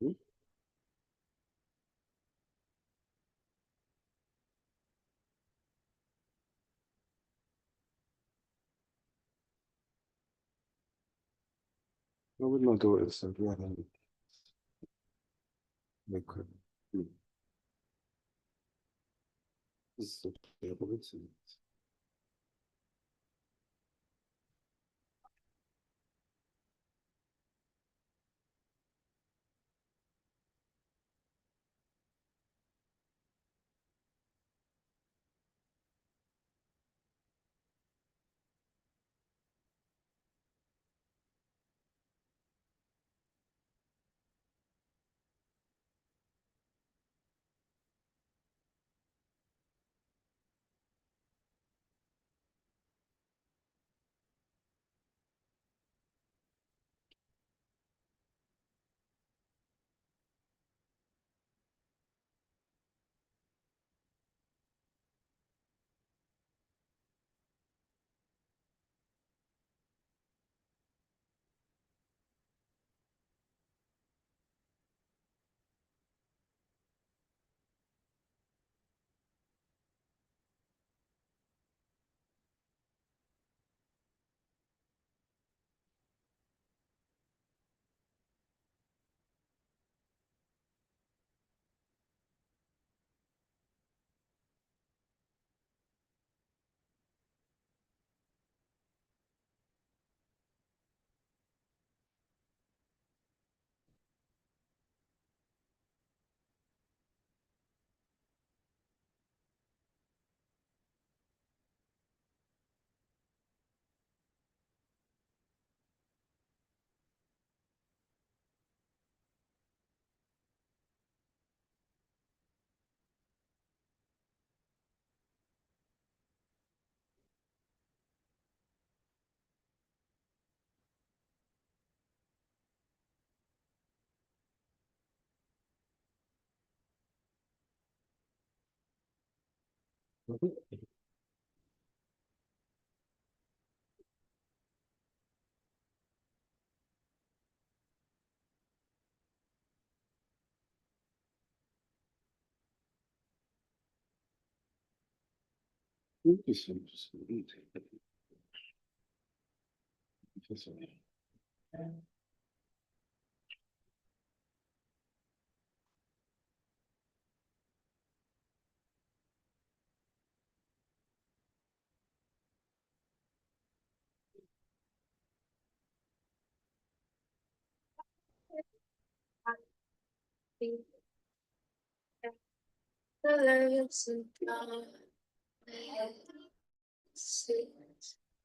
I would not do it, so yeah, they could. This is a table, it's interesting.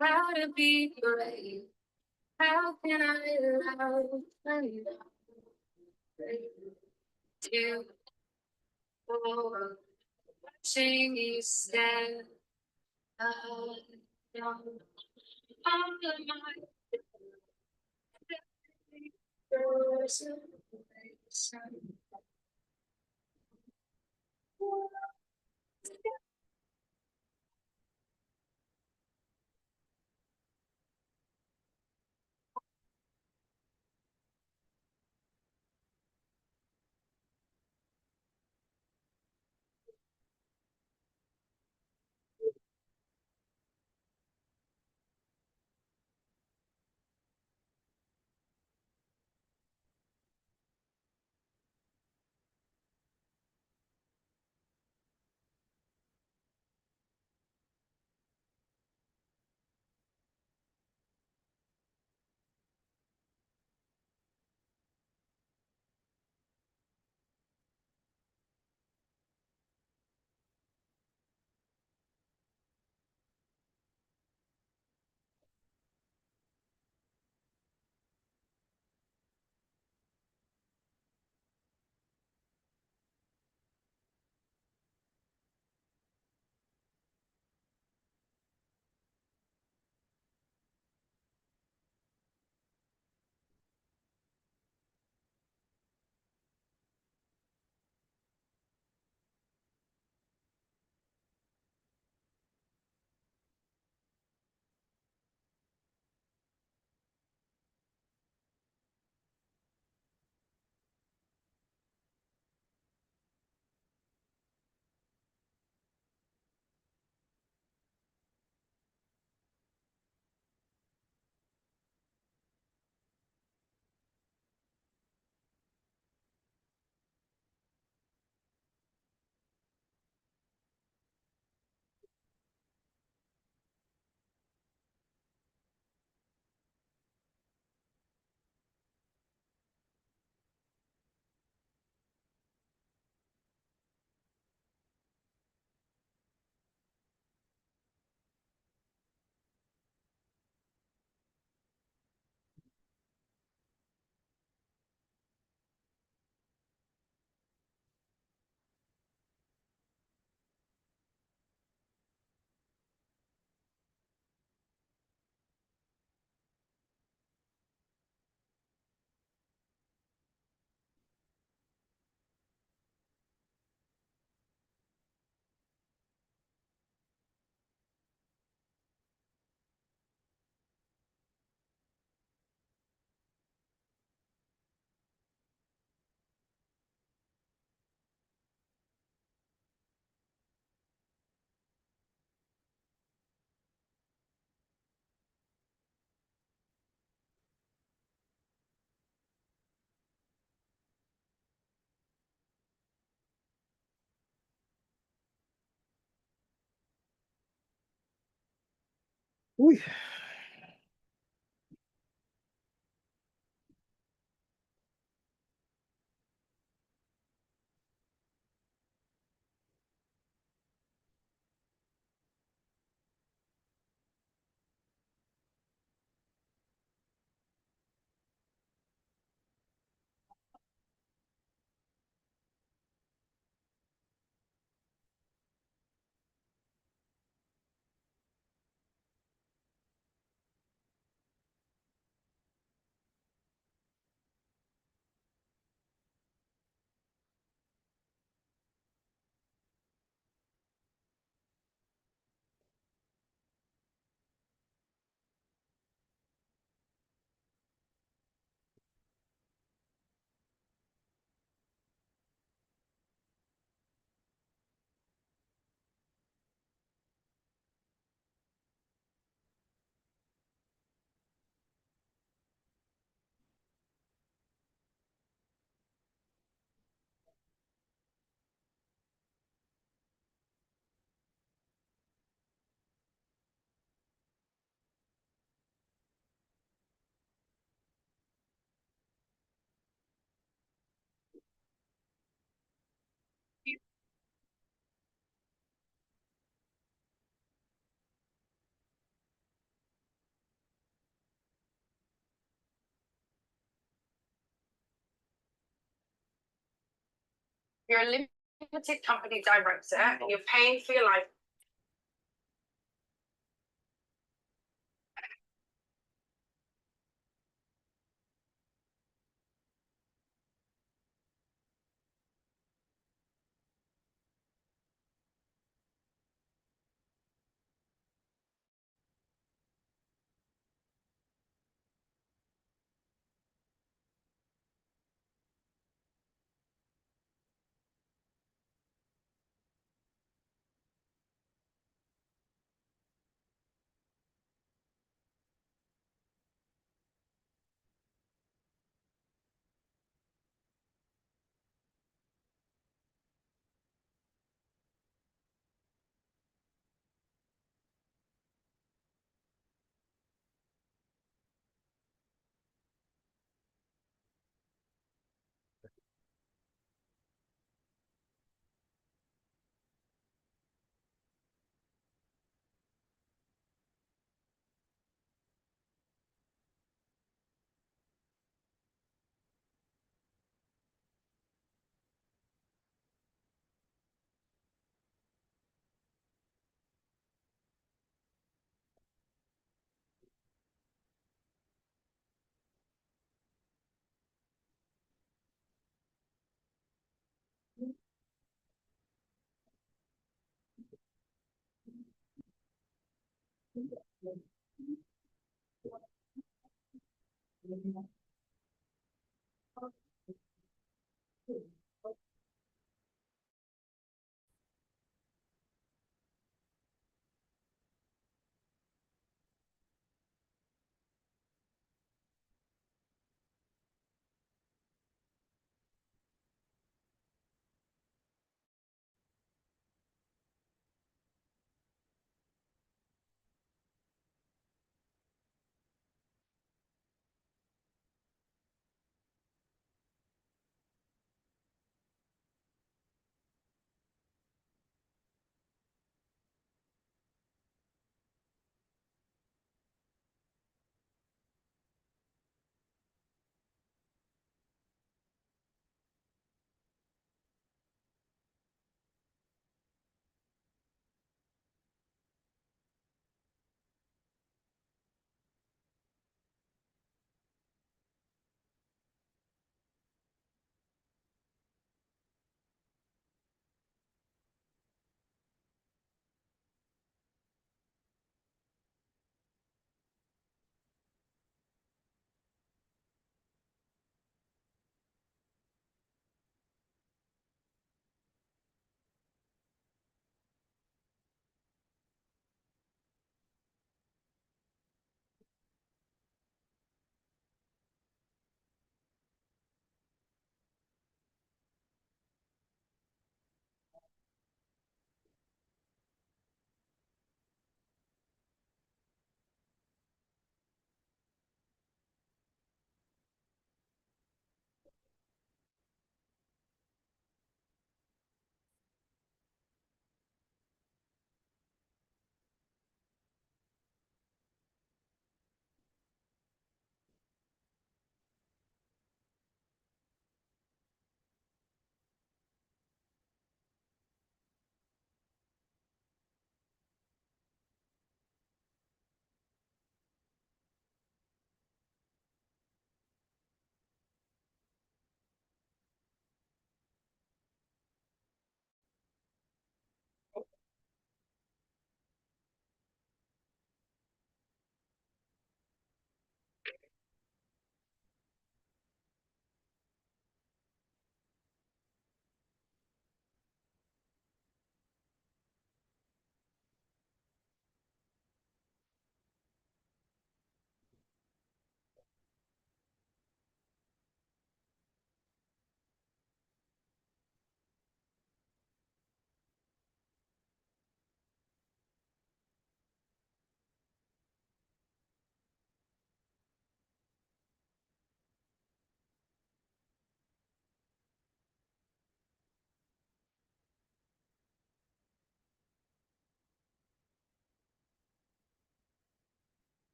How to be great? How can I love and do watching you stand on my doors? Uy. You're a limited company director and you're paying for your life.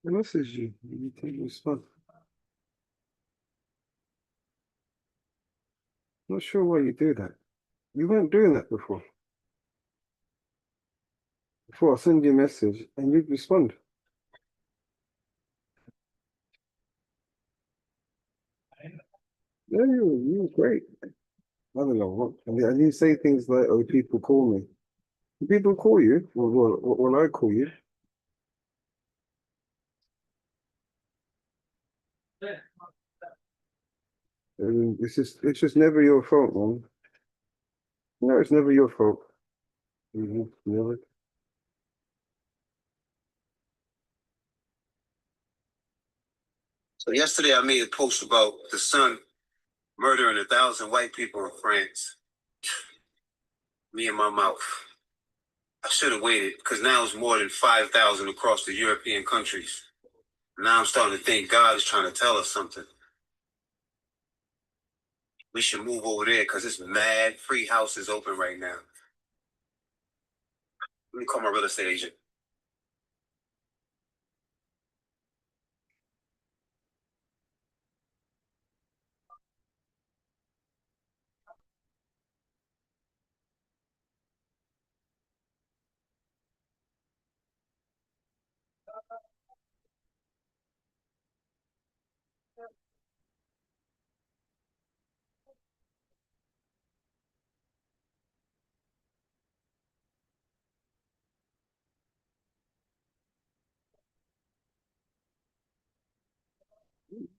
I message you. You take respond. Not sure why you do that. You weren't doing that before. Before I send you a message and you'd respond. Yeah, you were great. I don't know what. And you say things like, "Oh, people call me." People call you. When I call you, and it's just never your fault, man. No, it's never your fault. Never. So yesterday I made a post about the son murdering 1,000 white people in France. Me and my mouth. I should have waited because now it's more than 5,000 across the European countries. Now I'm starting to think God is trying to tell us something. We should move over there because it's mad free houses open right now. Let me call my real estate agent.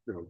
No.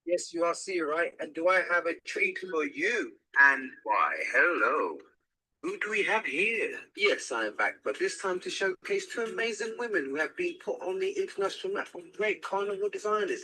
Yes, you are see right. And do I have a treat for you? And why, hello. Who do we have here? Yes, I am back, but this time to showcase two amazing women who have been put on the international map of great carnival designers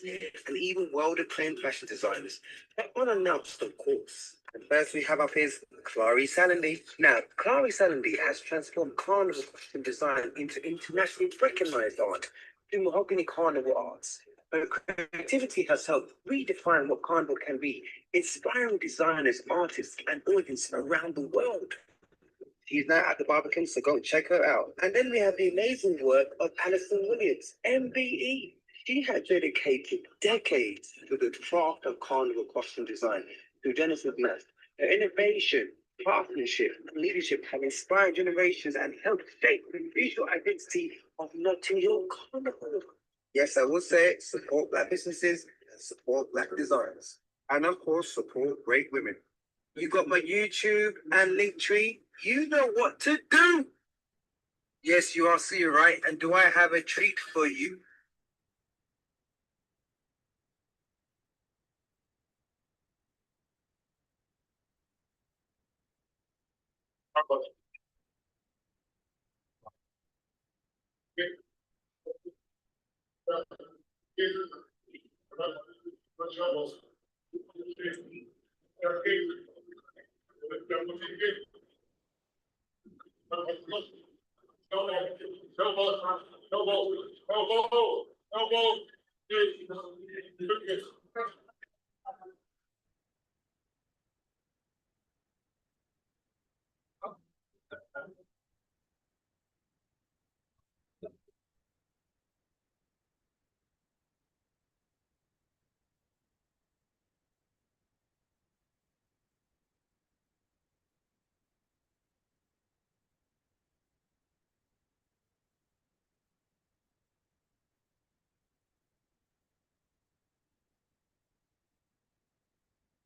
and even world-acclaimed fashion designers. They're unannounced, of course. And first we have up is Clarice Salendy. Now, Clarice Salendy has transformed carnival costume design into internationally recognized art through mahogany carnival arts. Her creativity has helped redefine what carnival can be, inspiring designers, artists, and audiences around the world. She's now at the Barbican, so go and check her out. And then we have the amazing work of Alison Williams, MBE. She has dedicated decades to the craft of carnival costume design through Genesis Math. Her innovation, craftsmanship, and leadership have inspired generations and helped shape the visual identity of Notting Hill Carnival. Yes, I will say support black businesses and support black designers. And of course, support great women. You got my YouTube and Linktree. You know what to do. Yes, you are see right. And do I have a treat for you?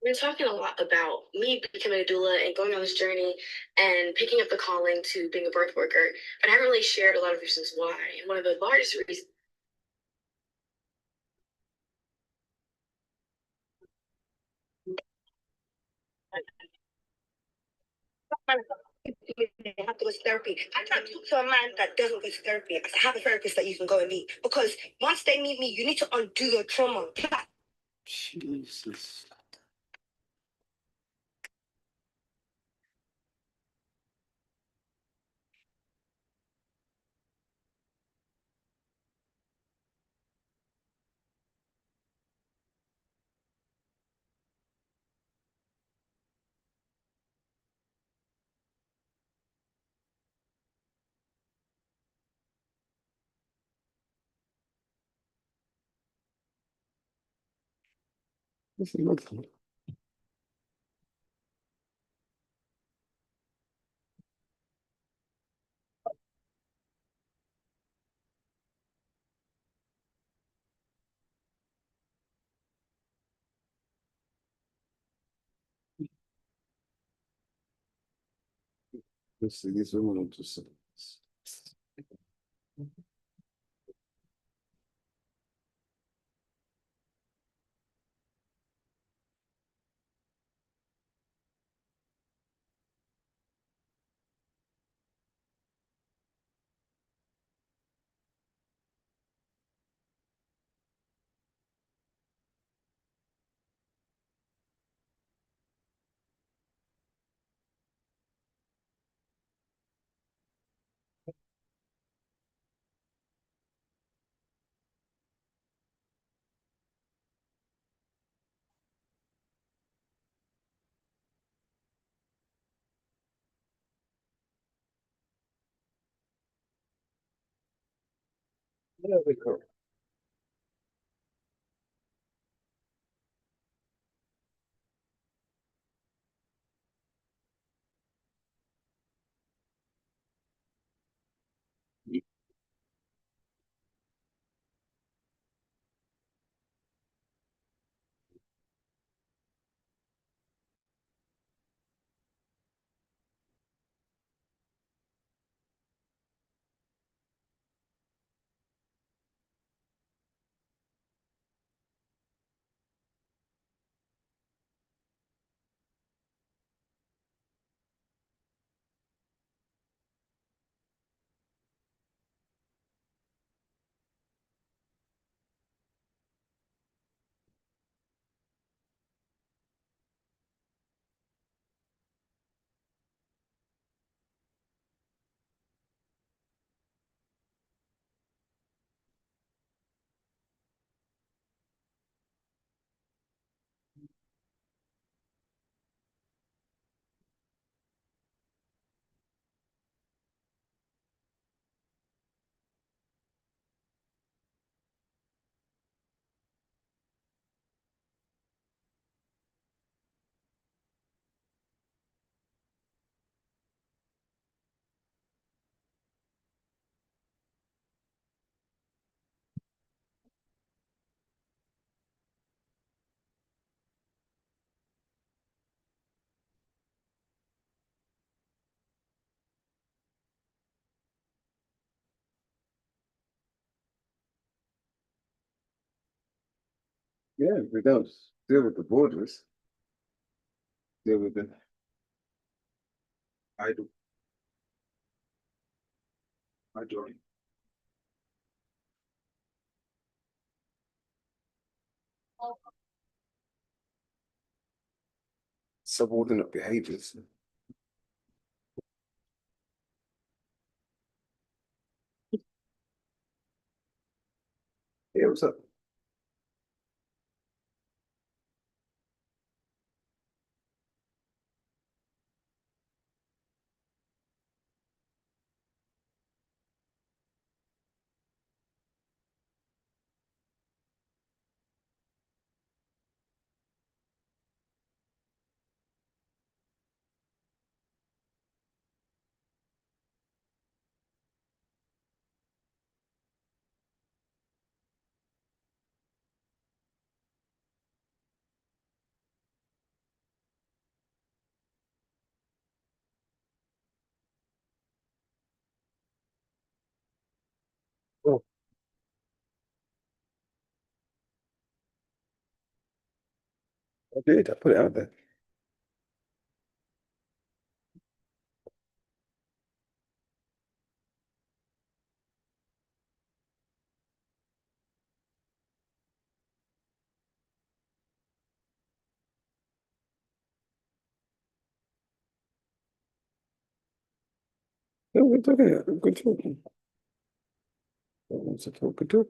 We're talking a lot about me becoming a doula and going on this journey and picking up the calling to being a birth worker, but I haven't really shared a lot of reasons why. And one of the largest reasons they have to go to therapy. I can't talk to a man that doesn't go to therapy. I have a therapist that you can go and meet because once they meet me, you need to undo your trauma. Jesus. Questi di sono molto semplici. There we go. Yeah, we don't deal with the borders. Deal with the idle. Idle. Subordinate behaviors. Yeah, what's up? Oh, I did. I put it out there. No, we're talking. Good talking. What's the talk? Good talk.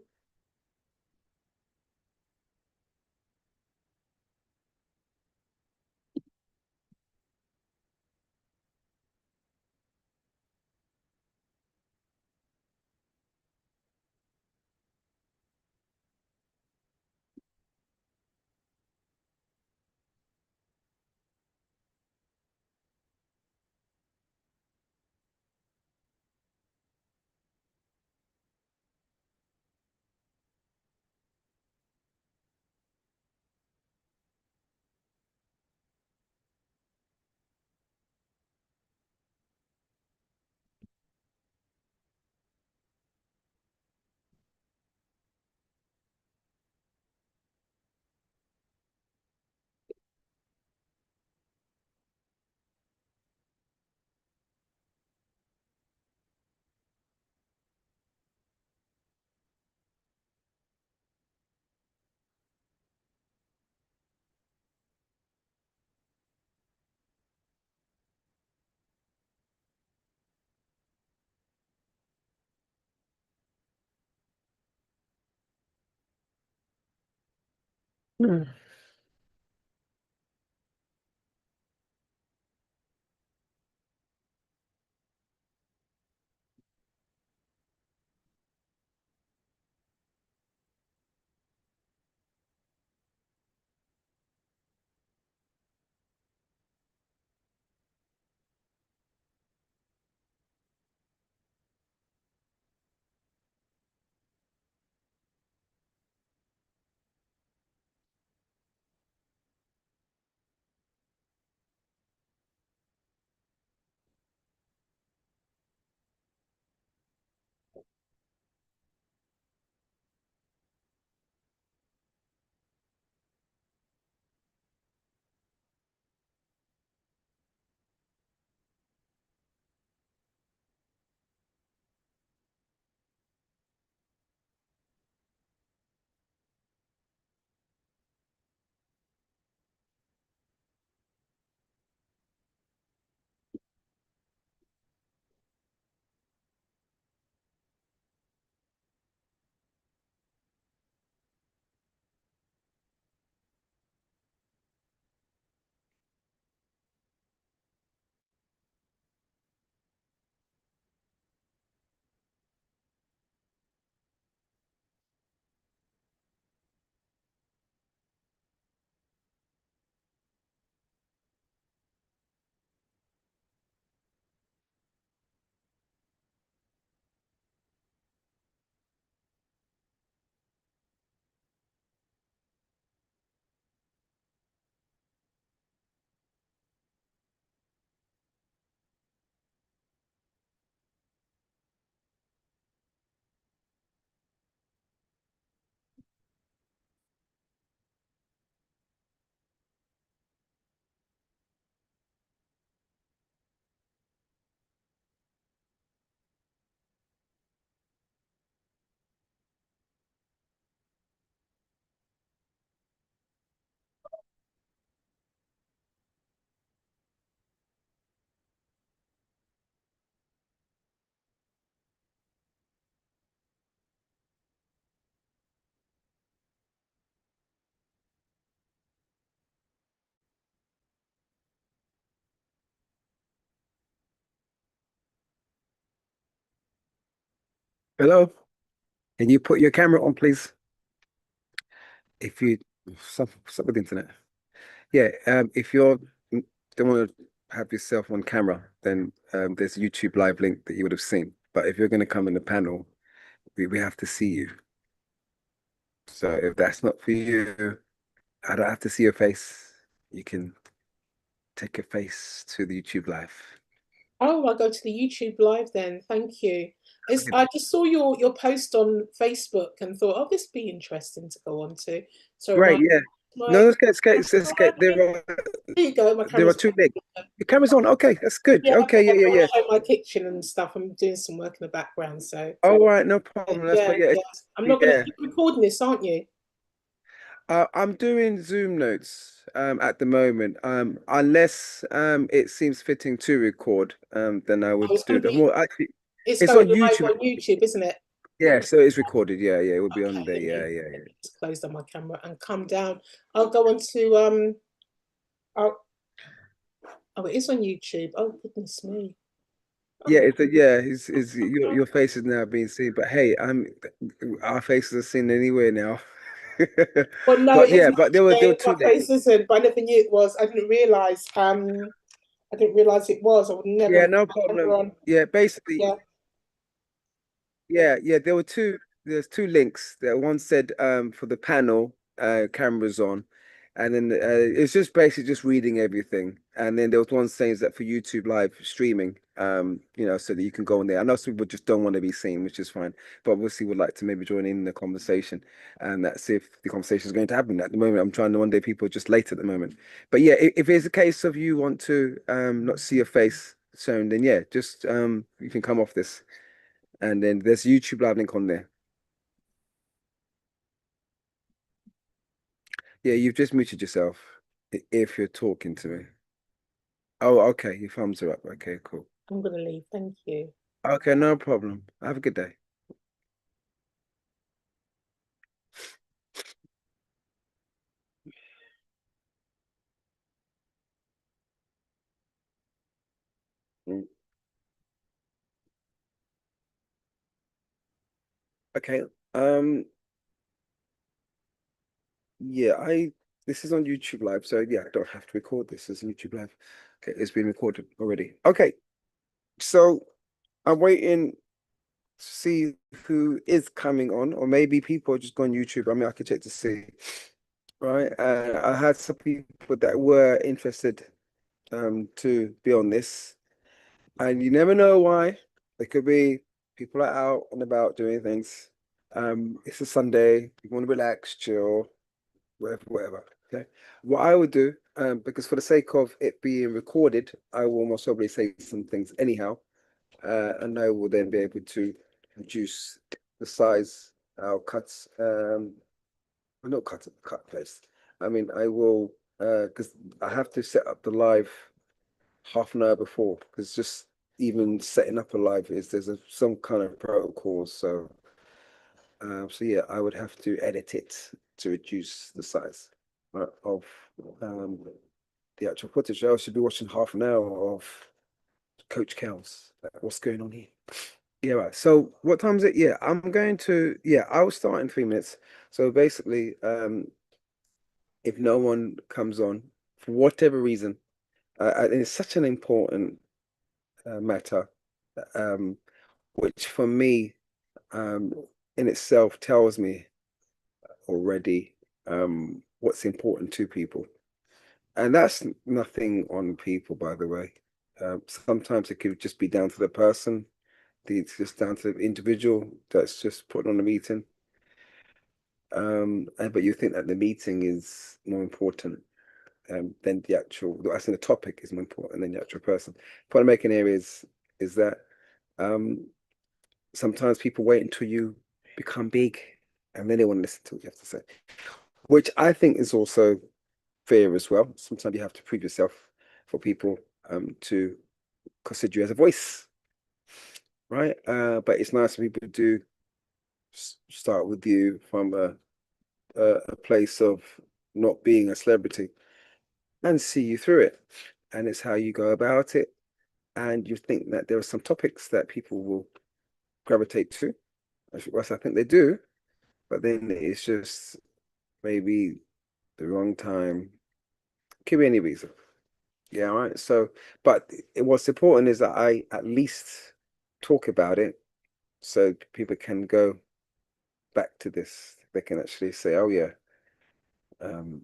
Hmm. Hello, can you put your camera on, please? If you stop with the internet. Yeah, if you're don't want to have yourself on camera, then there's a YouTube live link that you would have seen. But if you're going to come in the panel, we have to see you. So if that's not for you, I don't have to see your face. You can take your face to the YouTube live. Oh, I'll go to the YouTube live then. Thank you. I just saw your post on Facebook and thought, oh, this would be interesting to go on to. So Great, yeah. No, let's get, let's get. There you go. My are camera's two links. The camera's on. Okay, that's good. yeah, Okay, I yeah. show my kitchen and stuff. I'm doing some work in the background, so All right, no problem. That's yeah, but yeah, yeah. I'm not going to yeah. keep recording this, aren't you? I'm doing Zoom notes at the moment. Unless it seems fitting to record, then I Oh, would do that. Well, actually, it's it's going on live YouTube. on YouTube, isn't it? Yeah, so it's recorded. Yeah, it will be on there. Okay, Yeah. Just close down my camera and come down. I'll go on to oh, it is on YouTube. Oh goodness me. Yeah, it's your face is now being seen, but hey, our faces are seen anywhere now. Well, no, But it yeah, isn't. but there were two My links. face isn't, but I never knew it was. I didn't realize. I didn't realize it was. I would Yeah, never. no Never problem. on. Yeah, basically, Yeah. yeah. There were two. There's two links. That one said for the panel, cameras on, and then it's just basically just reading everything. And then there was one saying that for YouTube live streaming, so that you can go in there. I know some people just don't want to be seen, which is fine, but obviously would like to maybe join in the conversation, and that's if the conversation is going to happen. At the moment, I'm trying to one day people are just late at the moment. But yeah, if it's a case of you want to not see your face shown, then yeah, just you can come off this. And then there's YouTube live link on there. Yeah, you've just muted yourself if you're talking to me. Oh, okay. Your thumbs are up. Okay, cool. I'm gonna leave. Thank you. Okay, no problem. Have a good day. Mm. Okay. Yeah, this is on YouTube live, so yeah, I don't have to record this as YouTube live. Okay, it's been recorded already. Okay, so I'm waiting to see who is coming on, or maybe people are just going YouTube. I mean, I can check to see. Right. I had some people that were interested to be on this, and you never know why. It could be people are out and about doing things. It's a Sunday, you want to relax, chill, whatever. Okay. What I would do, because for the sake of it being recorded, I will most probably say some things anyhow, and I will then be able to reduce the size. I'll cut, not cut place. I mean, I will, because I have to set up the live half an hour before, because just even setting up a live there's some kind of protocol. So, so yeah, I would have to edit it to reduce the size of um, the actual footage. I should be watching half an hour of Coach Kelz. What's going on here? Yeah, right. So what time is it? Yeah, I'll start in 3 minutes. So basically, if no one comes on for whatever reason, and it's such an important matter, um, which for me, um, in itself tells me already what's important to people. And that's nothing on people, by the way. Sometimes it could just be down to the person, it's just down to the individual that's just putting on a meeting. But you think that the meeting is more important than the actual, I think the topic is more important than the actual person. Point I'm making here is that sometimes people wait until you become big and then they want to listen to what you have to say, which I think is also fair as well. Sometimes you have to prove yourself for people to consider you as a voice, right? But it's nice when people do start with you from a place of not being a celebrity and see you through it. And it's how you go about it. And you think that there are some topics that people will gravitate to. I think they do, but then it's just maybe the wrong time. Could be any reason. Yeah, right. So, but what's important is that I at least talk about it so people can go back to this. They can actually say, oh yeah, um,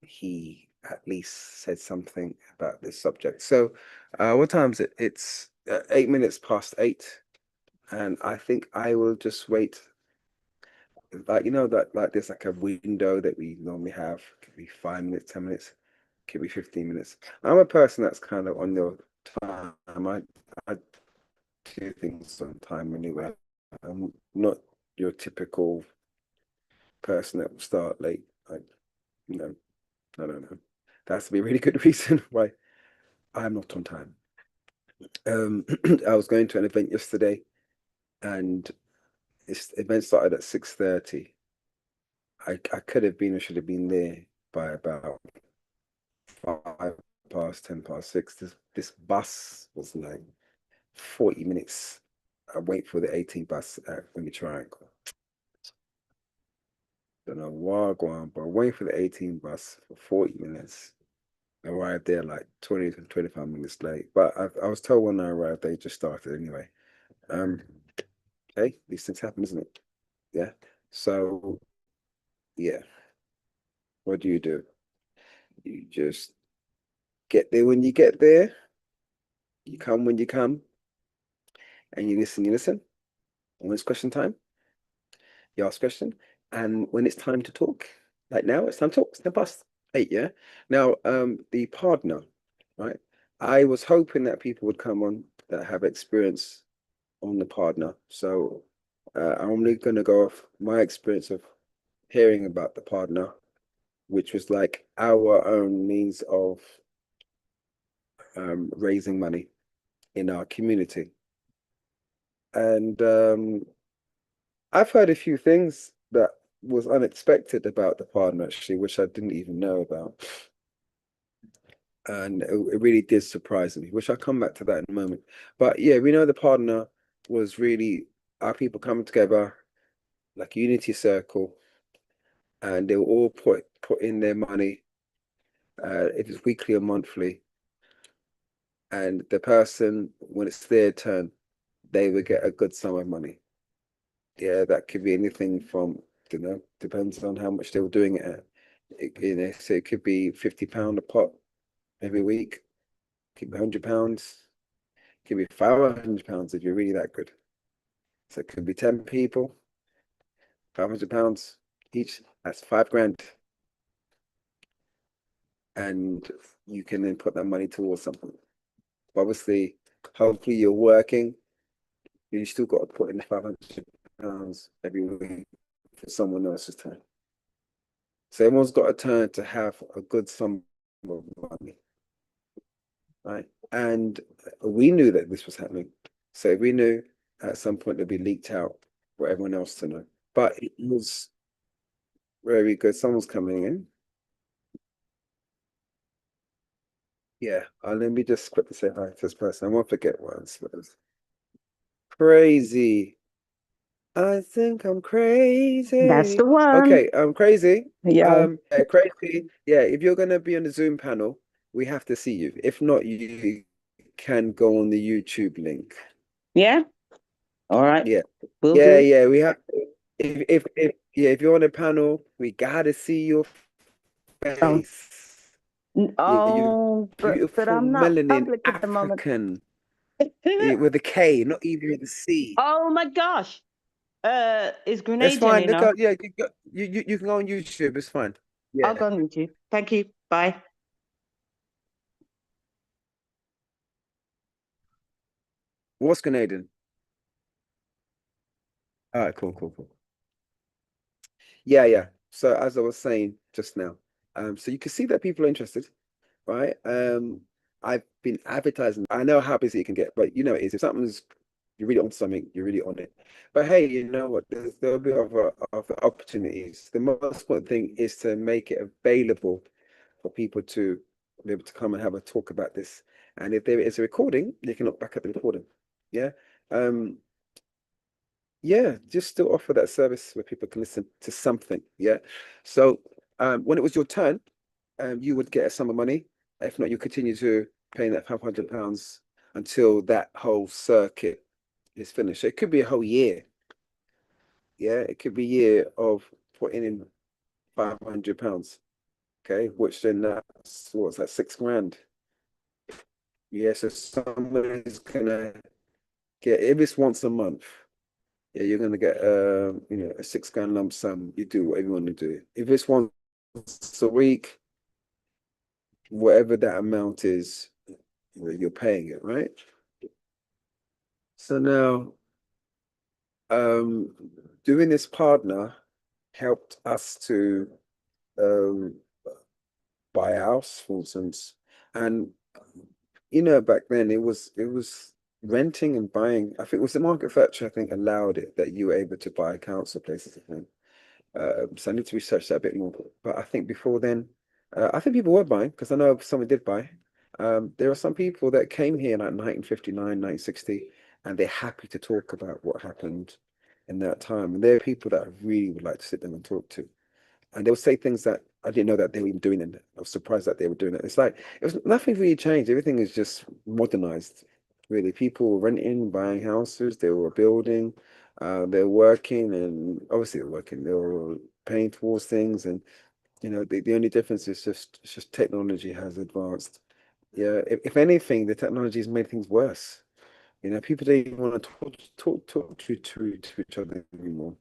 he at least said something about this subject. So, what time is it? It's 8 minutes past 8, and I think I will just wait. Like that, like there's like a window that we normally have. Could be 5 minutes, 10 minutes, could be 15 minutes. I'm a person that's kind of on your time. I do things on time anyway. I'm not your typical person that will start late. You know, I don't know. That has to be a really good reason why I'm not on time. I was going to an event yesterday, and this event started at 6:30. I could have been or should have been there by about 5 past, 10 past 6. This bus was like 40 minutes. I wait for the 18 bus at Wingy Triangle. Don't know why going, but wait for the 18 bus for 40 minutes. I arrived there like 20 to 25 minutes late. But I was told when I arrived they just started anyway. Um, hey, these things happen, isn't it? Yeah. So yeah, what do? You just get there when you get there, you come when you come, and you listen. When it's question time, you ask question. And when it's time to talk, like now, it's time to talk. It's 10 past 8, yeah? Now, the partner, right? I was hoping that people would come on that have experience on the partner. So I'm only going to go off my experience of hearing about the partner, which was like our own means of raising money in our community. And I've heard a few things that was unexpected about the partner, actually, which I didn't even know about. And it really did surprise me, which I'll come back to that in a moment. But yeah, we know the partner was really our people coming together like a unity circle, and they were all put in their money, if it's weekly or monthly, and the person, when it's their turn, they would get a good sum of money. Yeah, that could be anything from, depends on how much they were doing it at. So it could be £50 a pot every week, could be £100, could be £500 if you're really that good. So it could be 10 people, £500 each, that's 5 grand. And you can then put that money towards something. Obviously, hopefully you're working, you still got to put in £500 every week for someone else's turn. So everyone's got a turn to have a good sum of money, right? And we knew that this was happening. So we knew at some point it'd be leaked out for everyone else to know. But it was very good. Someone's coming in. Yeah, let me just quickly say hi to this person. I won't forget what I suppose. Crazy. I think I'm crazy. That's the one. Okay, crazy. Yeah. Yeah, crazy. Yeah, if you're gonna be on the Zoom panel, we have to see you. If not, you can go on the YouTube link. Yeah. All right. Yeah. Will Yeah, do. yeah. We have if you're on a panel, we gotta see your Oh, face. Yeah, you but beautiful I'm not melanin public at the moment. African. With a K, not even with a C. Oh my gosh. Is It's Grenade fine. Jenny Look now? up, yeah, you can go on YouTube. It's fine. I'll Yeah. go on YouTube. Thank you. Bye. What's Canadian? All right, cool. Yeah, yeah. So as I was saying just now, so you can see that people are interested, right? I've been advertising. I know how busy it can get, but you know, it is if something's you're really on something, you're really on it. But hey, you know what? There'll be other opportunities. The most important thing is to make it available for people to be able to come and have a talk about this. And if there is a recording, you can look back at the recording. Yeah. Um, Yeah, just still offer that service where people can listen to something. Yeah. So when it was your turn, you would get a sum of money. If not, you continue to paying that £500 until that whole circuit is finished. So it could be a whole year. Yeah, it could be a year of putting in £500. Okay, which then that's what's that, 6 grand. Yeah, so someone is gonna get, if it's once a month, yeah, you're gonna get a 6 grand lump sum. You do whatever you want to do. If it's once a week, whatever that amount is, you're paying it, right? So now, um, doing this partner helped us to um buy a house, for instance, and back then it was renting and buying. I think it was the Margaret Thatcher, I think, allowed it that you were able to buy council places. I think. So I need to research that a bit more. But I think before then, I think people were buying because I know someone did buy. There are some people that came here in like 1959, 1960, and they're happy to talk about what happened in that time. And there are people that I really would like to sit down and talk to. And they'll say things that I didn't know that they were even doing, and I was surprised that they were doing it. It's like it was nothing really changed. Everything is just modernized. Really, people were renting, buying houses, they were building, they're working, and obviously they're working. They were paying towards things, and the only difference is just it's just technology has advanced. Yeah, if anything, the technology has made things worse. People don't even want to talk to each other anymore.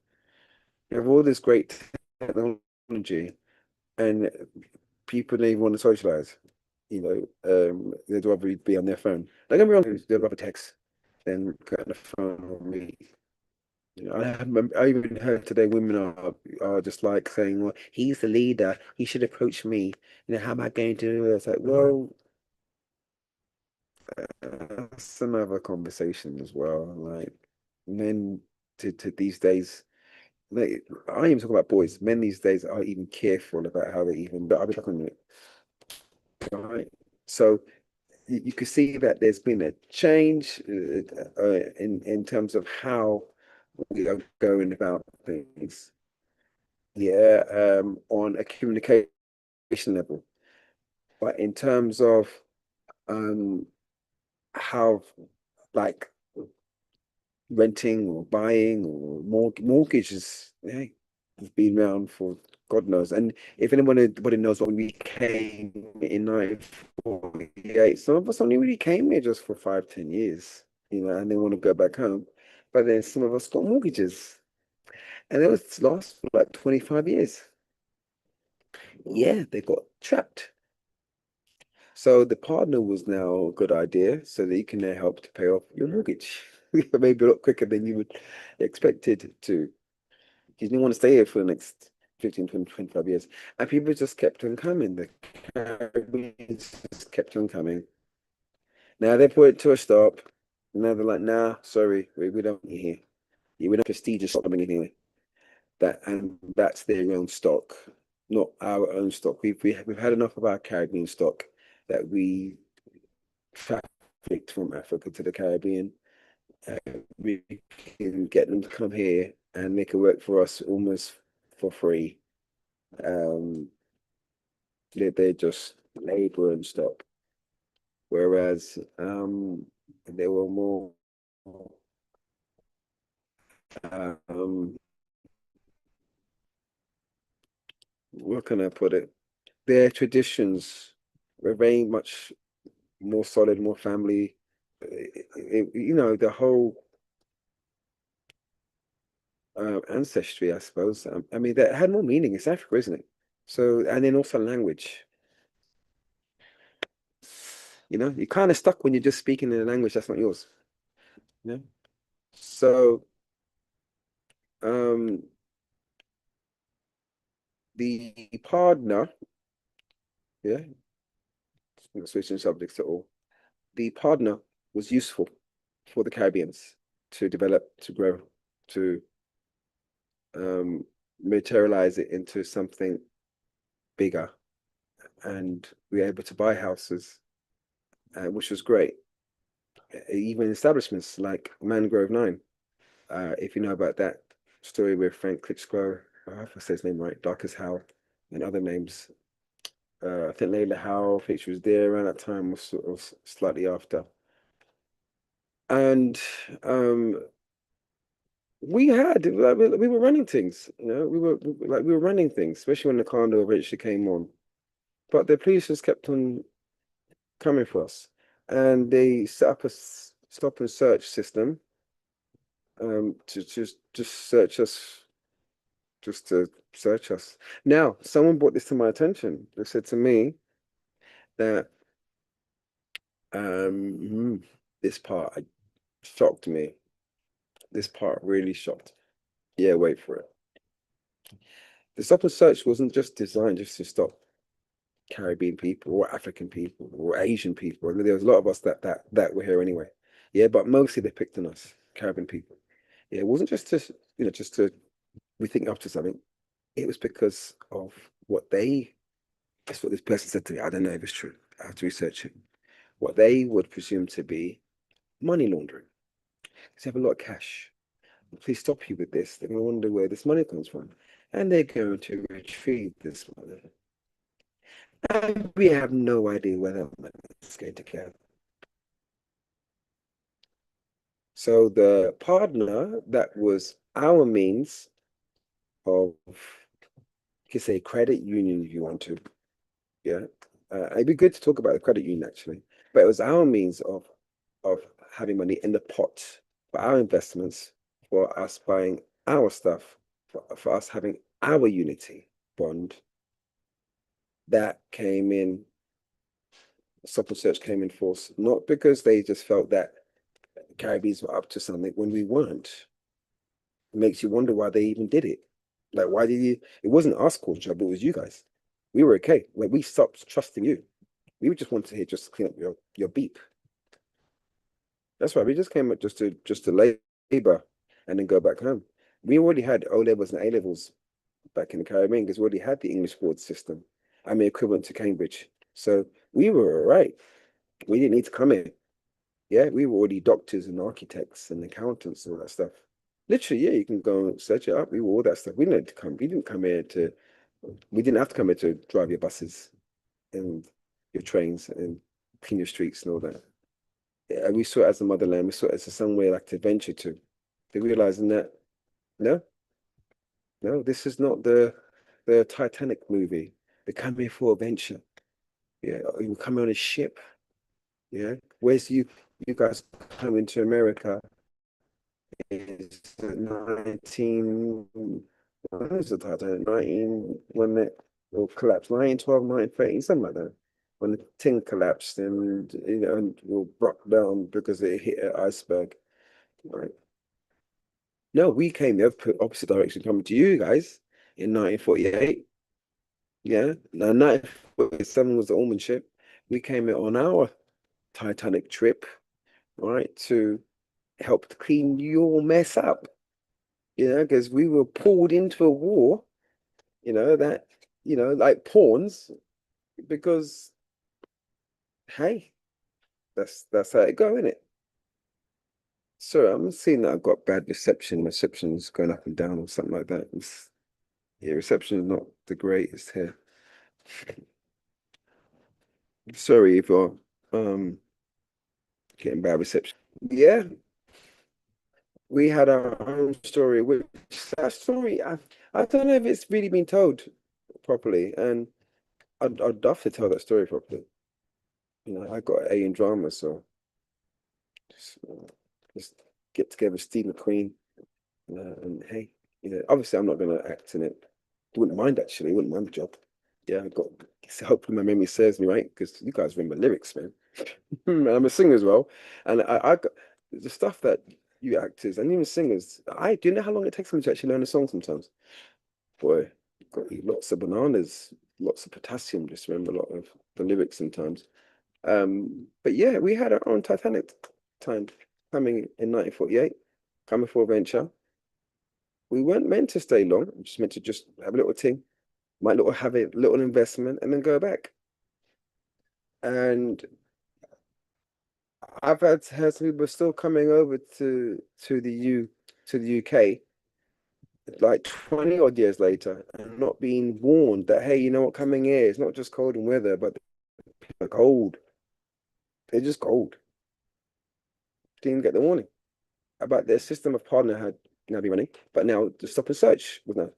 You have all this great technology, and people don't even want to socialize. They'd rather be on their phone. Don't get me wrong, they'd rather text than get on the phone or meet. I even heard today women are just like saying, "Well, he's the leader. He should approach me. How am I going to do this?" Like, well, that's another conversation as well. Like men to these days, I even talk about boys. Men these days are even careful about how they even. But I'll be talking about it, right? So you can see that there's been a change in terms of how we are going about things. Yeah, on a communication level, but in terms of um how like renting or buying or mortgages, yeah, has been around for God knows. And if anybody knows what we came in 1948, some of us only really came here just for 5, 10 years, and they want to go back home. But then some of us got mortgages, and it was last for like 25 years. Yeah, they got trapped. So the partner was now a good idea, so that you can now help to pay off your mortgage, maybe a lot quicker than you would expected to. You didn't want to stay here for the next 15, 20, 25 years. And people just kept on coming. The Caribbeans just kept on coming. Now they put it to a stop. Now they're like, nah, sorry, we don't need here. Yeah, we don't prestigious stop coming in here. And that's their own stock, not our own stock. We've had enough of our Caribbean stock that we trafficked from Africa to the Caribbean. We can get them to come here and make it work for us almost for free. Um, they're just labor and stuff. Whereas they were more um, what can I put it? Their traditions were very much more solid, more family. The whole ancestry, I suppose. I mean, that had more meaning. It's Africa, isn't it? So, and then also language. You're kind of stuck when you're just speaking in a language that's not yours. Yeah. So, um, the partner, yeah, not switching subjects at all. The partner was useful for the Caribbeans to develop, to grow, to um, materialize it into something bigger, and we were able to buy houses, which was great. Even establishments like Mangrove 9. If you know about that story with Frank Klitschko, I hope I say his name right, Darkest Howl, and other names. I think Layla Howe, I think she was there around that time, or sort of slightly after. And we had like, we were running things, you know, we were running things, especially when the condo eventually came on. But the police just kept on coming for us, and they set up a stop and search system to just search us, just to search us. Now, someone brought this to my attention. They said to me that this part shocked me. This part really shocked. Yeah, wait for it. The stop and search wasn't just designed just to stop Caribbean people or African people or Asian people. There was a lot of us that were here anyway. Yeah, but mostly they picked on us, Caribbean people. Yeah, it wasn't just to just to we think up to something. It was because of what they. That's what this person said to me. I don't know if it's true. I have to research it. What they would presume to be money laundering. Because they have a lot of cash. Please stop you with this. They're going to wonder where this money comes from. And they're going to retrieve this money. And we have no idea where that money is going to go. So the partner that was our means of, you could say, credit union if you want to. Yeah. It'd be good to talk about the credit union actually. But it was our means of having money in the pot for our investments, for us buying our stuff, for us having our unity bond. That came in, stop and search came in force, not because they just felt that Caribbeans were up to something when we weren't. It makes you wonder why they even did it. Like, why did you? It wasn't us causing trouble, it was you guys. We were okay. Like, we stopped trusting you. We just wanted to hear just to clean up your beep. That's right. We just came up just to labor and then go back home. We already had O levels and A levels back in the Caribbean because we already had the English board system. I mean, equivalent to Cambridge. So we were all right. We didn't need to come here. Yeah, we were already doctors and architects and accountants and all that stuff. Literally, yeah, you can go and search it up. We were all that stuff. We didn't have to come. We didn't come here to. We didn't have to come here to drive your buses and your trains and clean your streets and all that. Yeah, we saw it as a motherland. We saw it as somewhere like to venture to. They realizing that no, no, this is not the Titanic movie. They're coming for a venture. Yeah, you're coming on a ship. Yeah, where's you guys coming to America? Is 19, what is it, 19, when it will collapse, 1912, 1913, something like that. When the thing collapsed and, and broke down because it hit an iceberg, right? No, we came the opposite direction coming to you guys in 1948. Yeah, now 1947 was the Allman ship. We came in on our Titanic trip, right, to help clean your mess up. Because we were pulled into a war, that, like pawns, because hey, that's how it go, isn't it? So I'm seeing that I've got bad reception. Reception's going up and down or something like that. Yeah, reception is not the greatest here. Sorry if you're getting bad reception. Yeah, we had our own story, which that story I don't know if it's really been told properly, and I'd love to tell that story properly. I got an A in drama, so just get together Steve McQueen, and hey, obviously I'm not gonna act in it. Wouldn't mind actually, wouldn't mind the job. Yeah, I got. Hopefully my memory serves me right because you guys remember lyrics, man. I'm a singer as well, and I got the stuff that you actors and even singers. Do you know how long it takes me to actually learn a song sometimes? Boy, got to eat lots of bananas, lots of potassium. Just remember a lot of the lyrics sometimes. But yeah, we had our own Titanic time coming in 1948, coming for a venture. We weren't meant to stay long. We just meant to just have a little thing, have a little investment, and then go back. And I've heard some people still coming over to to the UK like 20 odd years later and not being warned that, hey, you know what, coming here, it's not just cold and weather, but they're cold. They're just cold. Didn't get the warning about their system of partner had now been running, but now the stop and search was now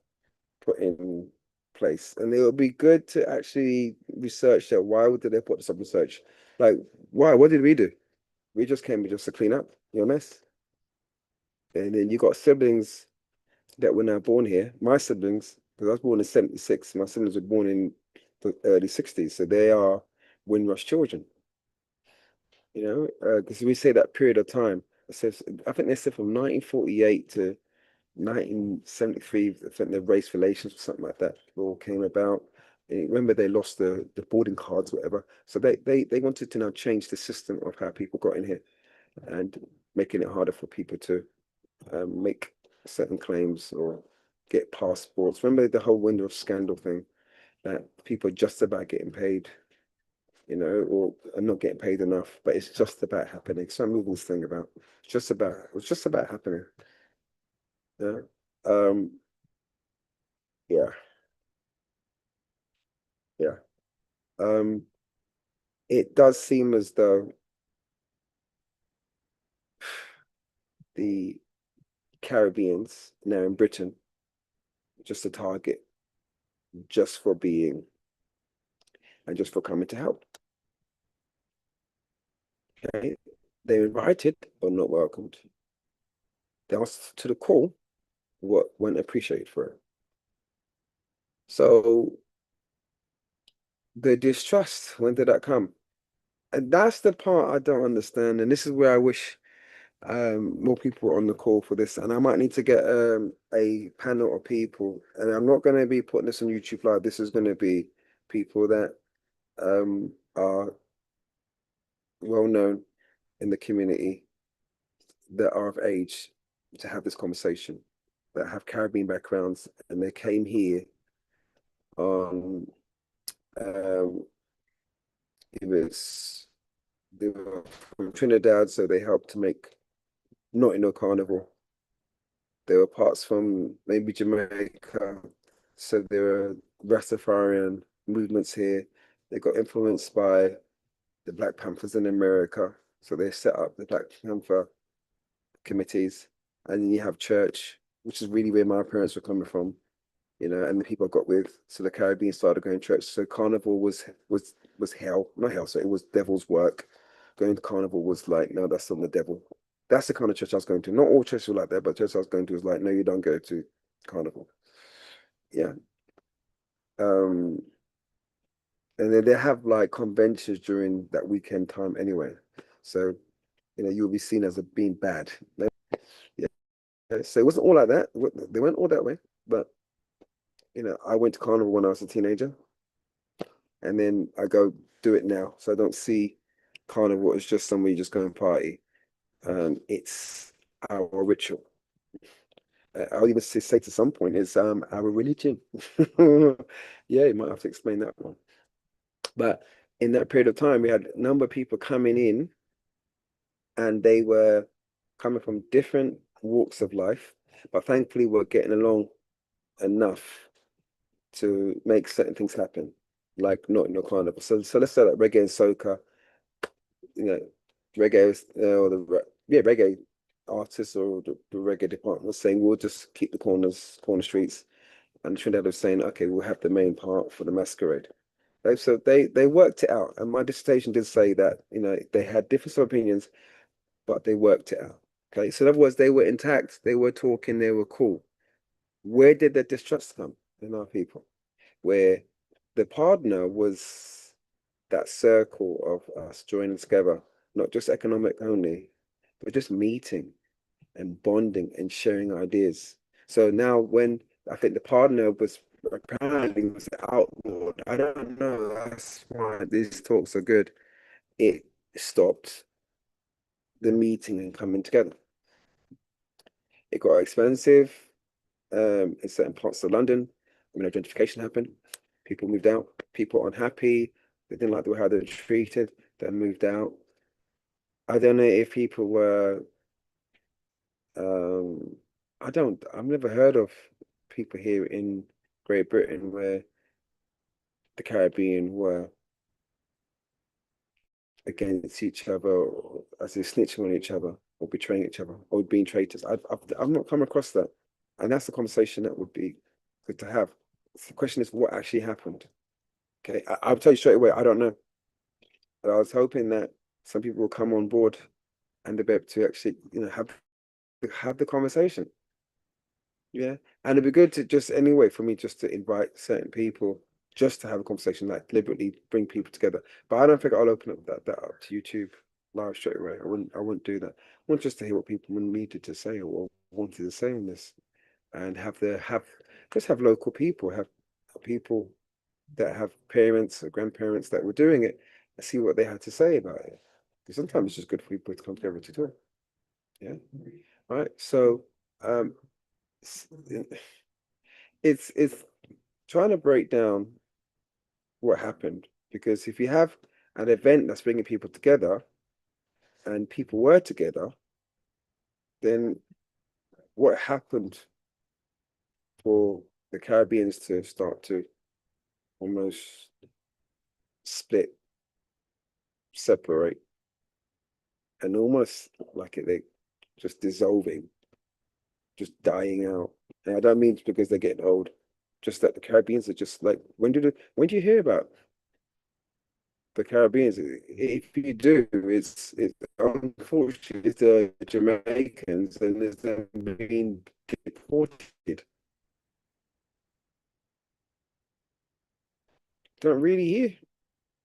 put in place. And it would be good to actually research that. Why did they put the stop and search? Like, why? What did we do? We just came just to clean up your mess. And then you got siblings that were now born here. My siblings, because I was born in 76, my siblings were born in the early 60s. So they are Windrush children. You know, because we say that period of time, I think they said from 1948 to 1973, I think the race relations or something like that all came about. And remember, they lost the boarding cards, whatever. So they wanted to now change the system of how people got in here and making it harder for people to make certain claims or get passports. Remember the whole window of scandal thing that people are just about getting paid, you know, or are not getting paid enough, but it's just about happening. So I'm moving this thing about. It was just about happening. Yeah. Um, yeah, yeah. Um, it does seem as though the Caribbeans now in Britain just a target just for being and just for coming to help. Okay. They're invited but not welcomed. They asked to the call, what weren't appreciated for it. So the distrust, when did that come? And that's the part I don't understand. And this is where I wish more people were on the call for this. And I might need to get a panel of people. And I'm not going to be putting this on YouTube Live. This is going to be people that are well known in the community that are of age to have this conversation, that have Caribbean backgrounds, and they came here on it was they were from Trinidad, so they helped to make Notting Carnival. There were parts from maybe Jamaica, so there were Rastafarian movements here. They got influenced by the Black Panthers in America, so they set up the Black Panther committees, and then you have church, which is really where my parents were coming from, you know, and the people I got with. So the Caribbean started going to church. So carnival was hell, not hell. So it was devil's work. Going to carnival was like, no, that's on the devil. That's the kind of church I was going to. Not all churches were like that, but church I was going to was like, no, you don't go to carnival. Yeah. Um, and then they have like conventions during that weekend time anyway. So, you know, you'll be seen as a being bad. Yeah. So it wasn't all like that. They weren't all that way, but you know, I went to carnival when I was a teenager, and then I go do it now. So I don't see carnival as just somewhere you just go and party. It's our ritual. I'll even say to some point it's our religion. Yeah, you might have to explain that one. But in that period of time, we had a number of people coming in, and they were coming from different walks of life, but thankfully we're getting along enough to make certain things happen, like not in your carnival. So let's say like reggae and soca, you know, reggae or reggae artists or the reggae department was saying we'll just keep the corner streets, and Trinidad was saying okay, we'll have the main part for the masquerade. Right? So they worked it out, and my dissertation did say that you know they had different opinions, but they worked it out. Okay, so in other words, they were intact, they were talking, they were cool. Where did the distrust come in our people? Where the partner was that circle of us joining together, not just economic only, but just meeting and bonding and sharing ideas. So now when I think the partner was apparently was outlawed, I don't know, that's why these talks are good. It stopped the meeting and coming together. It got expensive in certain parts of London. When gentrification happened, people moved out. People unhappy. They didn't like the way how they were treated. They moved out. I don't know if people were I've never heard of people here in Great Britain where the Caribbean were against each other, or as in snitching on each other, or betraying each other, or being traitors. I've not come across that, and that's the conversation that would be good to have. The question is, what actually happened? Okay, I'll tell you straight away, I don't know. But I was hoping that some people will come on board and they'll be able to actually, have the conversation. Yeah, and it'd be good to just anyway for me just to invite certain people just to have a conversation, like deliberately bring people together. But I don't think I'll open up that up to YouTube live straight away. I wouldn't do that. I want just to hear what people needed to say or wanted to say on this, and have local people, have people that have parents or grandparents that were doing it, and see what they had to say about it. Because sometimes it's just good for people to come together to talk. Yeah. All right. So s- it's trying to break down what happened, because if you have an event that's bringing people together and people were together, then what happened for the Caribbeans to start to almost split, separate, and almost like they just dissolving, just dying out. And I don't mean it's because they're getting old, just that the Caribbeans are just like, when do you hear about the Caribbeans? If you do, it's unfortunately it's the Jamaicans and it's them being deported. Don't really hear.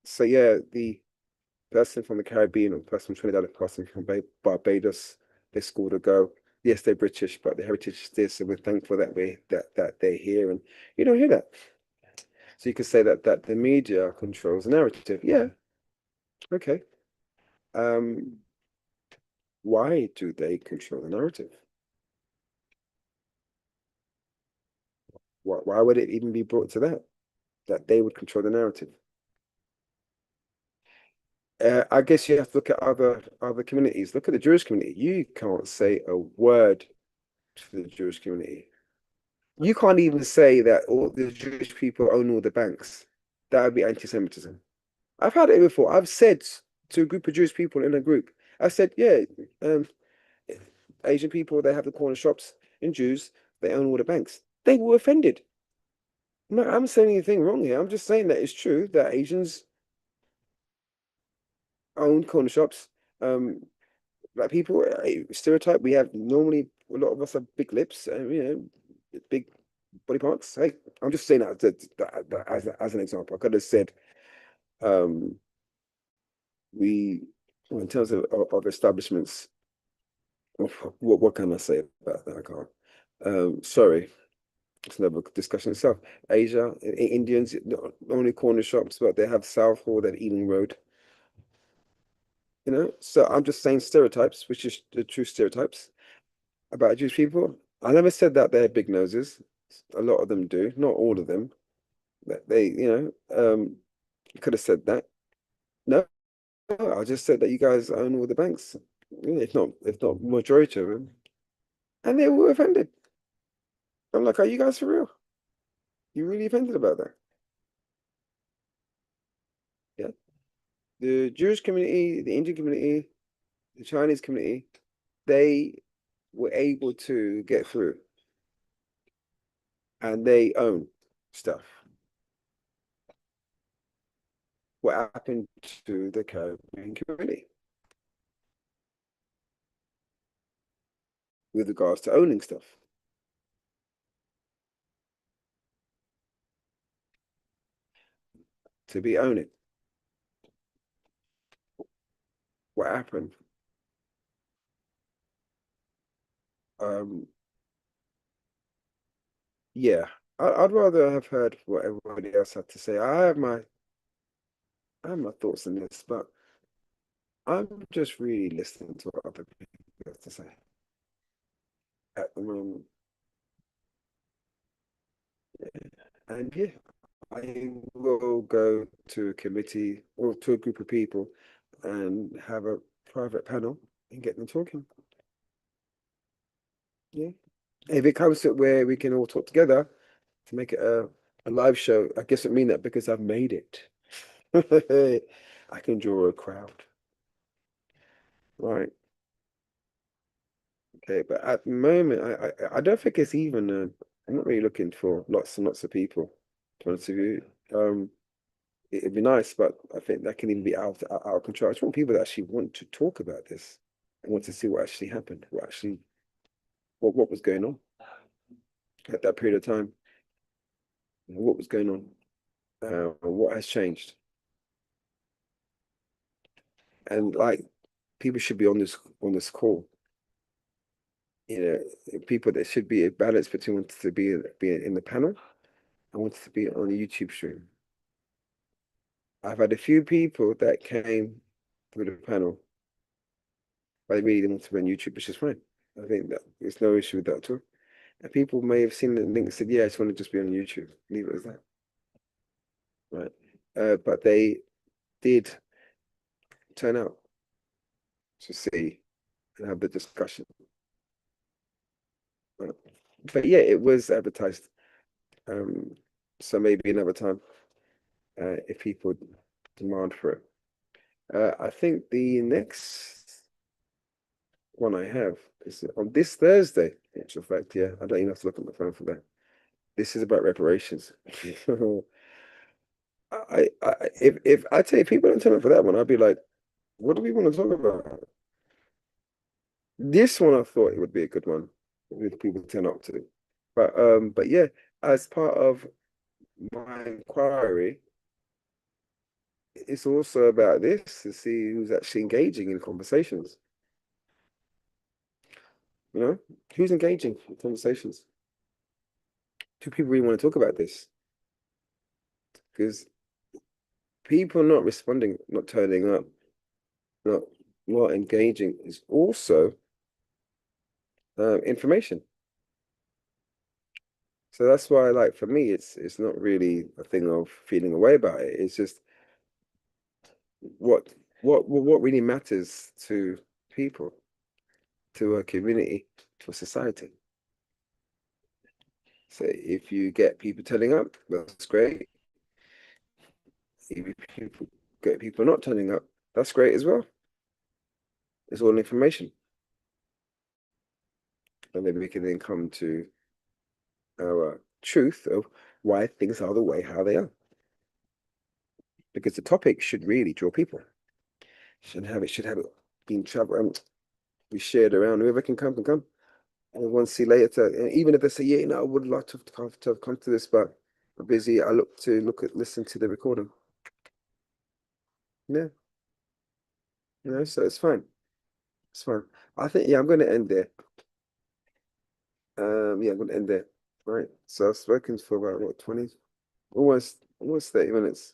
So yeah, the person from the Caribbean or person from Trinidad, the person from Barbados, they scored a go. Yes, they're British, but the heritage is this, and we're thankful that that they're here, and you don't hear that. So you could say that the media controls the narrative. Yeah, okay. Um, why do they control the narrative? Why would it even be brought to that they would control the narrative? I guess you have to look at other communities. Look at the Jewish community. You can't say a word to the Jewish community. You can't even say that all the Jewish people own all the banks. That would be anti-Semitism. I've had it before. I've said to a group of Jewish people in a group, I said, yeah, um, Asian people, they have the corner shops, and Jews, they own all the banks. They were offended. No, I'm saying anything wrong here. I'm just saying that it's true that Asians own corner shops. Like people, stereotype, we have normally, a lot of us have big lips, big body parts. Hey, I'm just saying as an example. I could have said, um, we, well, in terms of establishments, what can I say about that? I can't. Sorry, it's another discussion itself. Asia, Indians, not only corner shops, but they have South Hall, they have Ealing Road. So I'm just saying stereotypes, which is the true stereotypes about Jewish people. I never said that they have big noses. A lot of them do, not all of them. That they, you could have said that. No, I just said that you guys own all the banks, if not majority of them, and they were offended. I'm like, are you guys for real? You really offended about that? Yeah. The Jewish community, the Indian community, the Chinese community, they were able to get through, and they own stuff. What happened to the Caribbean community with regards to owning stuff? To be owning. What happened? Um, yeah, I'd rather have heard what everybody else had to say. I have my thoughts on this, but I'm just really listening to what other people have to say at the moment. And yeah, I will go to a committee or to a group of people and have a private panel and get them talking. Yeah. if it comes to it where we can all talk together to make it a live show, I guess it mean that because I've made it. I can draw a crowd. Right. Okay, but at the moment, I don't think it's even. I'm not really looking for lots and lots of people. To be honest with you, it'd be nice, but I think that can even be out of control. I just want people that actually want to talk about this and want to see what actually happened, what was going on at that period of time, what was going on, what has changed, and like people should be on this call. People that should be a balance between wanting to be in the panel and wanting to be on the YouTube stream. I've had a few people that came through the panel, but they really didn't want to be on YouTube, which is fine. I think that there's no issue with that at all. And people may have seen the link and said, yeah, I just want to just be on YouTube. Leave it as that. Right. But they did turn out to see and have the discussion. Right. But yeah, it was advertised. So maybe another time, if people demand for it. I think the next one I have is on this Thursday. In actual fact, yeah, I don't even have to look at my phone for that. This is about reparations. If I tell you people don't turn up for that one, I'd be like, what do we want to talk about? This one I thought it would be a good one with people turn up to. But yeah, as part of my inquiry, it's also about this to see who's actually engaging in conversations. Who's engaging in conversations? Do people really want to talk about this? Because people not responding, not turning up, not engaging is also information. So that's why, like, for me, it's not really a thing of feeling away about it. It's just what really matters to people, to a community, to a society. So if you get people turning up, that's great. If you get people not turning up, that's great as well. It's all information. And then we can then come to our truth of why things are the way how they are. Because the topic should really draw people. Should have it being traveled be shared around. Whoever can come can come. And once see later, and even if they say, yeah, I would like to have come to this, but I'm busy, I listen to the recording. Yeah. So it's fine. It's fine. I think, yeah, I'm going to end there. Yeah, I'm going to end there. Right. So I've spoken for about, what, 20, almost 30 minutes.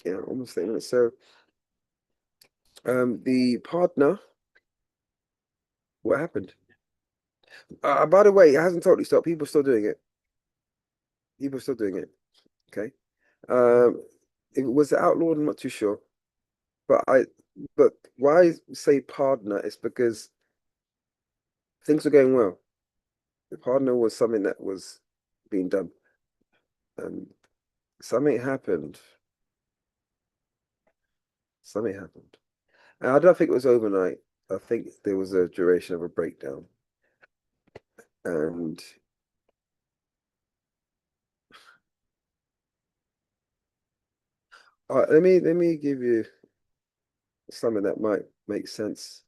Yeah, almost 30 minutes. So, the partner, what happened? By the way, it hasn't totally stopped. People are still doing it. People are still doing it. Okay. If it was outlawed, I'm not too sure. But why I say partner is because things are going well. The partner was something that was being done. Something happened. Something happened. And I don't think it was overnight. I think there was a duration of a breakdown. And let me give you something that might make sense.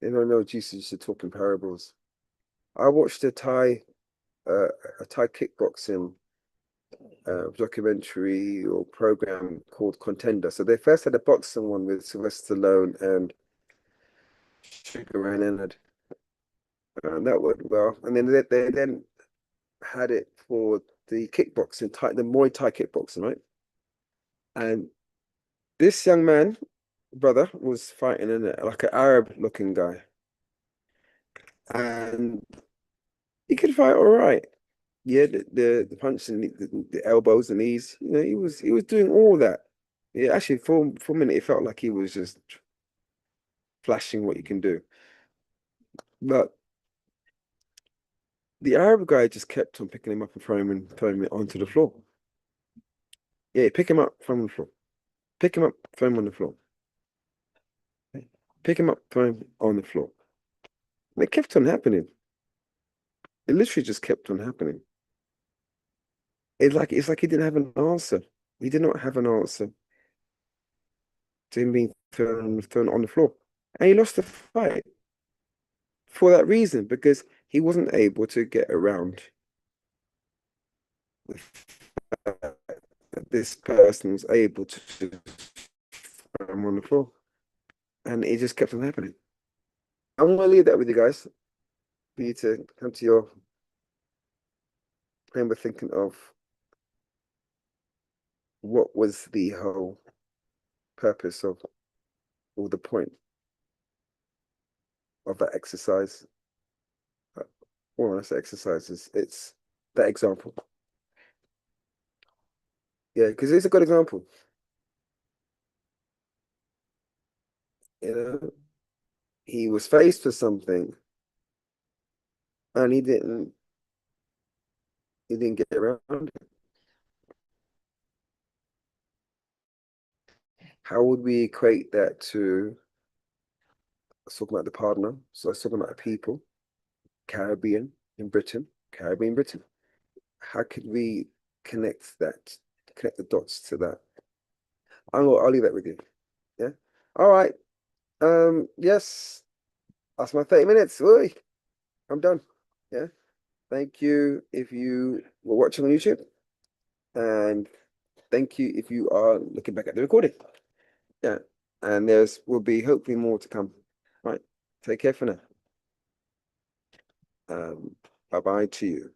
I know Jesus used to talk in parables. I watched a Thai kickboxing documentary or program called Contender. So they first had a boxing one with Sylvester Stallone and Sugar Ray Leonard, and that went well. And then they then had it for the kickboxing, the Muay Thai kickboxing, right? And this young man, brother, was fighting in it like an Arab-looking guy, and he could fight all right. Yeah, the punching, the elbows and knees. He was doing all that. Yeah, actually, for a minute, it felt like he was just flashing what you can do. But The Arab guy just kept on picking him up and throwing him onto the floor. Yeah, pick him up, throw him on the floor. Pick him up, throw him on the floor. Pick him up, throw him on the floor. And it kept on happening. It literally just kept on happening. It's like he didn't have an answer. He did not have an answer to him being thrown on the floor. And he lost the fight for that reason, because he wasn't able to get around the fact that this person was able to throw him on the floor. And it just kept on happening. I'm gonna leave that with you guys for you to come to your remember thinking of what was the whole purpose of, or the point of that exercise. Or when I say exercises, it's that example. Yeah, because it's a good example. You know, he was faced with something and he didn't get around it. How would we equate that to, I was talking about the partner, so I was talking about people, Caribbean, Britain. How could we connect the dots to that? I'll leave that with you. Yeah. All right. Yes. That's my 30 minutes. Oi, I'm done. Yeah. Thank you if you were watching on YouTube. And thank you if you are looking back at the recording. Yeah. And will be hopefully more to come. Right. Take care for now. Bye-bye to you.